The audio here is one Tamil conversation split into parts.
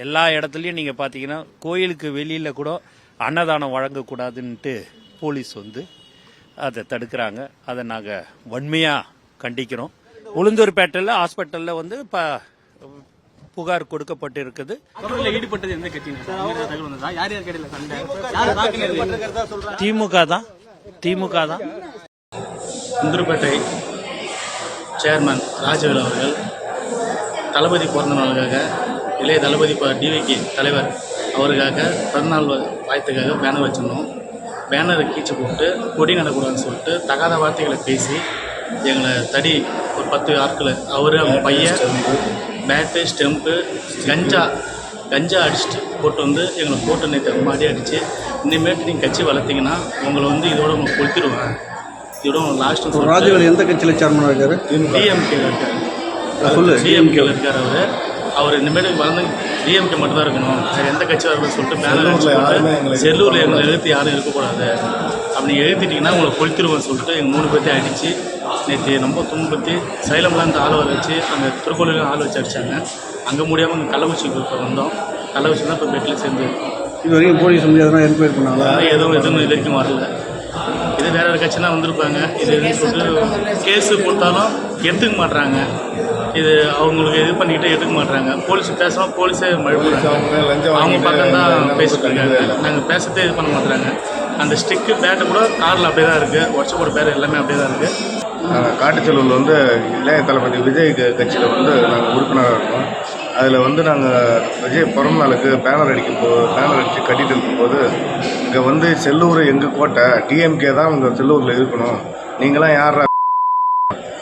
எல்லா இடத்துலையும் நீங்கள் பார்த்தீங்கன்னா கோயிலுக்கு வெளியில் கூட அன்னதானம் வழங்கக்கூடாதுன்ட்டு போலீஸ் வந்து அதை தடுக்கிறாங்க. அதை நாங்கள் வன்மையாக கண்டிக்கிறோம். உளுந்தூர்பேட்டையில் ஹாஸ்பிட்டலில் வந்து இப்போ புகார் கொடுக்கப்பட்டு இருக்குது. ஈடுபட்டது எந்த கட்சி? திமுக தான். உளுந்தூர்பேட்டை சேர்மன் ராஜவேல் அவர்கள் தளபதி பிறந்த நாளுக்காக இளைய தளபதி டிவிகே தலைவர் அவருக்காக பிறந்தநாள் வாழ்த்துக்காக பேனர் வச்சிருந்தோம். பேனரை கீச்சு போட்டு கொடி நடக்கூடாதுன்னு சொல்லிட்டு தகாத வார்த்தைகளை பேசி எங்களை தடி ஒரு 10 ஆட்கள் அவர் அவங்க பையன் பேட்டு ஸ்டெம்பு கஞ்சா அடிச்சுட்டு போட்டு வந்து எங்களை போட்டு நேற்று ரொம்ப அடிச்சு இனிமேட்டு நீங்கள் கட்சி வளர்த்திங்கன்னா உங்களை வந்து இதோட உங்களுக்கு கொளுத்திடுவேன், இதோட உங்களுக்கு லாஸ்ட்டு. ராஜவேல் எந்த கட்சியில் சேர்மனாக இருக்காரு? டிஎம்கேல இருக்கார். அவர் இனிமேல் வளர்ந்து டிஎம்கே மட்டும் தான் இருக்கணும், வேறு எந்த கட்சி வரணும்னு சொல்லிட்டு பேனர் செல்லூரில் எங்களை எழுத்து யாரும் இருக்கக்கூடாது, அப்படி எழுத்திட்டிங்கன்னா உங்களை கொளுத்திடுவேன்னு சொல்லிட்டு எங்கள் 3 பேர்த்தையும் அடித்து நேற்று ரொம்ப துன்பத்தி சைலம்லாம் இந்த ஆள் வச்சு அங்கே திருக்கோயிலையும் ஆள் வச்சு அடித்தாங்க. அங்கே முடியாமல் அங்கே கள்ளக்குறிச்சிக்கு இப்போ வந்தோம். கள்ளக்குறிச்சி தான் இப்போ பெட்டில் சேர்ந்து இது வரைக்கும் போலீஸ் வந்து எதனா என்கொயரி பண்ணாங்களா? எதுவும் இது வரைக்கும் வரல. இது வேற ஒரு கட்சினா வந்திருப்பாங்க. இது சொல்லிட்டு கேஸு கொடுத்தாலும் எடுத்துக்க மாட்டுறாங்க. இது அவங்களுக்கு இது பண்ணிக்கிட்டு எடுத்துக்க மாட்டுறாங்க. போலீஸ் பேசுகிறோம், போலீஸே மழுப்புறாங்க. அவங்க பக்கம் தான் பேசிட்டு இருக்காங்க. நாங்கள் பேசுறதே இது பண்ண மாட்டுறாங்க. அந்த ஸ்டிக்கு பேட்டு கூட காரில் அப்படியே தான் இருக்குது. உடச்சப்போட பேர் எல்லாமே அப்படியே தான் இருக்குது. காட்டுச்செல்லூரில் வந்து இளைய தளபதி விஜய் கட்சியில் வந்து நாங்கள் உறுப்பினராக இருக்கோம். அதில் வந்து நாங்கள் விஜய் பிறந்த நாளுக்கு பேனர் அடித்து கட்டிகிட்டு இருக்கும்போது இங்கே வந்து செல்லூர் எங்கள் கோட்டை, டிஎம்கே தான் உங்கள் செல்லூரில் இருக்கணும், நீங்களாம் யார்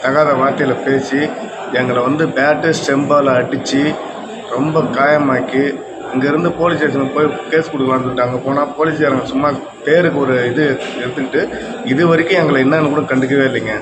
தகாத வார்த்தையில் பேசி எங்களை வந்து பேட்டு ஸ்டெம்பால் அடித்து ரொம்ப காயமாக்கி இங்கேருந்து போலீஸ் ஸ்டேஷனுக்கு போய் கேஸ் கொடுக்கலான்னு சொல்லிட்டு அங்கே போனால் போலீஸ்காரங்க சும்மா பேருக்கு ஒரு இது எடுத்துக்கிட்டு இது வரைக்கும் எங்களை என்னன்னு கூட கண்டுக்கவே இல்லைங்க.